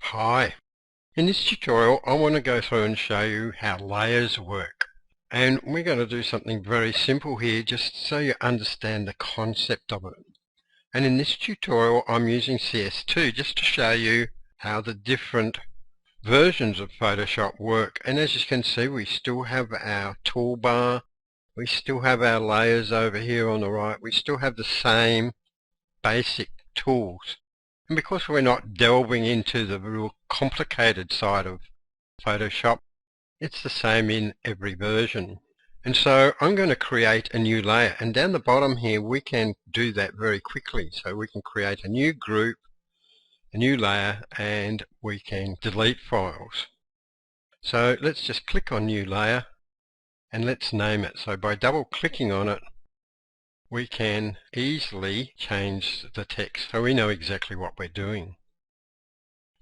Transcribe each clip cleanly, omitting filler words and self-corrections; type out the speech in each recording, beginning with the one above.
Hi, in this tutorial I want to go through and show you how layers work, and we're going to do something very simple here just so you understand the concept of it. And in this tutorial I'm using CS2 just to show you how the different versions of Photoshop work. And as you can see, we still have our toolbar, we still have our layers over here on the right, we still have the same basic tools. And because we're not delving into the real complicated side of Photoshop, it's the same in every version. And so I'm going to create a new layer, and down the bottom here we can do that very quickly. So we can create a new group, a new layer, and we can delete files. So let's just click on new layer and let's name it. So by double clicking on it, we can easily change the text so we know exactly what we're doing.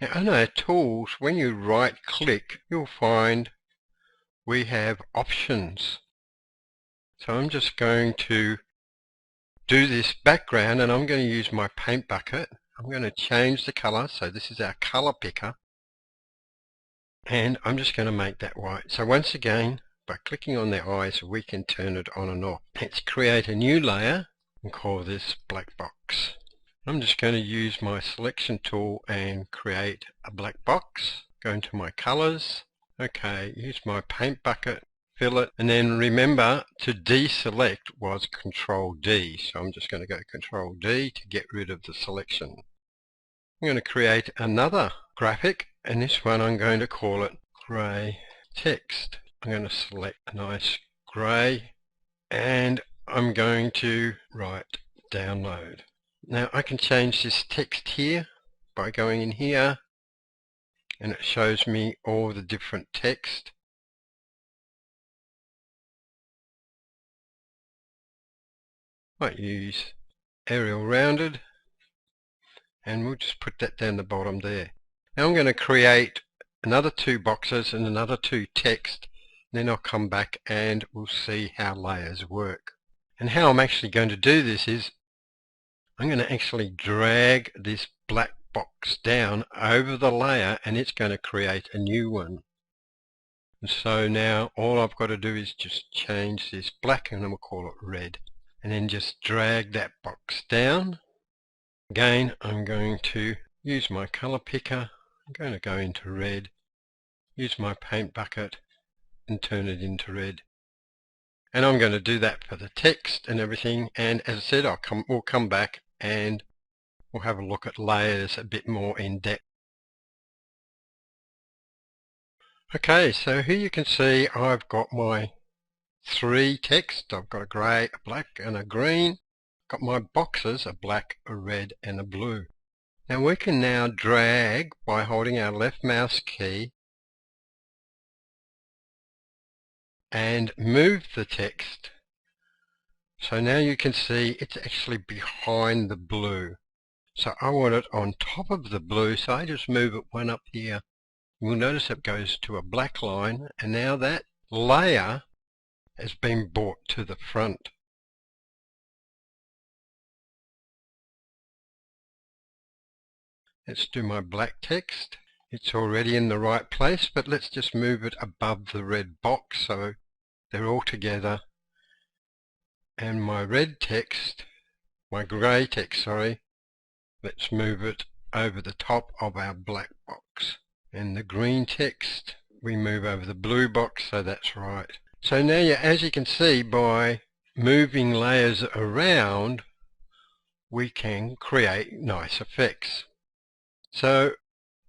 Now under our tools, when you right click, you'll find we have options. So I'm just going to do this background, and I'm going to use my paint bucket. I'm going to change the color, so this is our color picker, and I'm just going to make that white. So once again, by clicking on the eyes, we can turn it on and off. Let's create a new layer and call this black box. I'm just going to use my selection tool and create a black box. Go into my colors. Okay, use my paint bucket, fill it, and then remember to deselect was Control D. So I'm just going to go Control D to get rid of the selection. I'm going to create another graphic, and this one I'm going to call it gray text. I'm going to select a nice gray, and I'm going to write download. Now I can change this text here by going in here, and it shows me all the different text. Might use Arial rounded, and we'll just put that down the bottom there. Now I'm going to create another two boxes and another two text. Then I'll come back and we'll see how layers work. And how I'm actually going to do this is I'm going to actually drag this black box down over the layer, and it's going to create a new one. And so now all I've got to do is just change this black, and then we'll call it red, and then just drag that box down. Again, I'm going to use my color picker. I'm going to go into red, use my paint bucket and turn it into red. And I'm going to do that for the text and everything, and as I said, we'll come back and we'll have a look at layers a bit more in depth. Okay, so here you can see I've got my three text. I've got a grey, a black and a green. Got my boxes, a black, a red and a blue. Now we can now drag by holding our left mouse key and move the text. So now you can see it's actually behind the blue. So I want it on top of the blue, so I just move it one up here. You'll notice it goes to a black line, and now that layer has been brought to the front. Let's do my black text. It's already in the right place, but let's just move it above the red box so they're all together. And my red text, my grey text, sorry, let's move it over the top of our black box. And the green text, we move over the blue box, so that's right. So now, as you can see, by moving layers around, we can create nice effects. So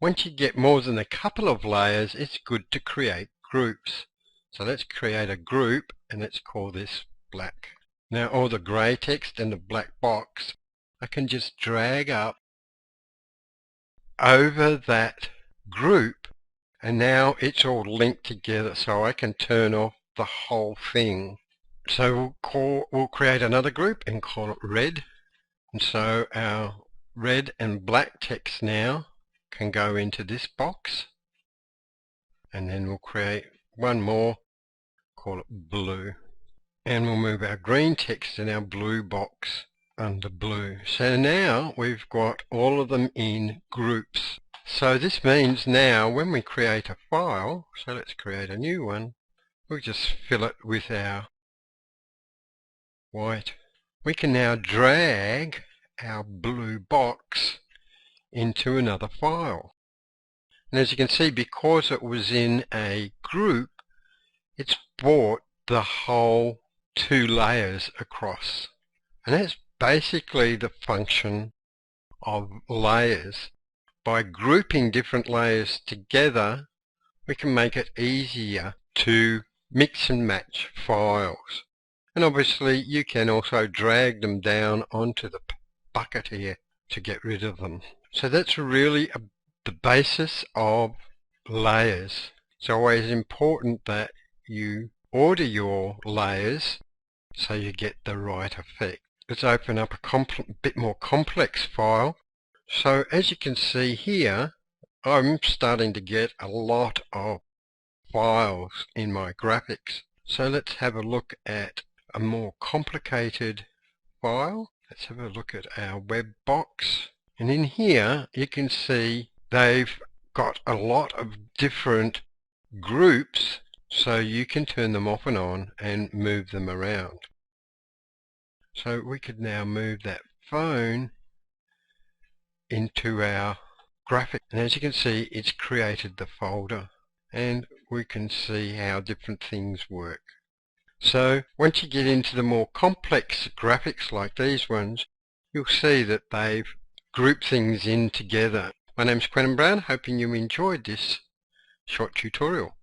once you get more than a couple of layers, it's good to create groups. So let's create a group, and let's call this black. Now all the grey text and the black box, I can just drag up over that group, and now it's all linked together, so I can turn off the whole thing. So we'll create another group and call it red. And so our red and black text now can go into this box, and then we'll create one more, call it blue, and we'll move our green text in our blue box under blue. So now we've got all of them in groups. So this means now when we create a file, so let's create a new one, we'll just fill it with our white. We can now drag our blue box into another file. And as you can see, because it was in a group, it's brought the whole 2 layers across. And that's basically the function of layers. By grouping different layers together, we can make it easier to mix and match files. And obviously you can also drag them down onto the bucket here to get rid of them. So that's really the basis of layers. It's always important that you order your layers so you get the right effect. Let's open up a bit more complex file. So as you can see here, I'm starting to get a lot of files in my graphics. So let's have a look at a more complicated file. Let's have a look at our web box. And in here you can see they've got a lot of different groups, so you can turn them off and on and move them around. So we could now move that phone into our graphic, and as you can see, it's created the folder, and we can see how different things work. So once you get into the more complex graphics like these ones, you'll see that they've grouped things in together. My name's Quentin Brown, hoping you enjoyed this short tutorial.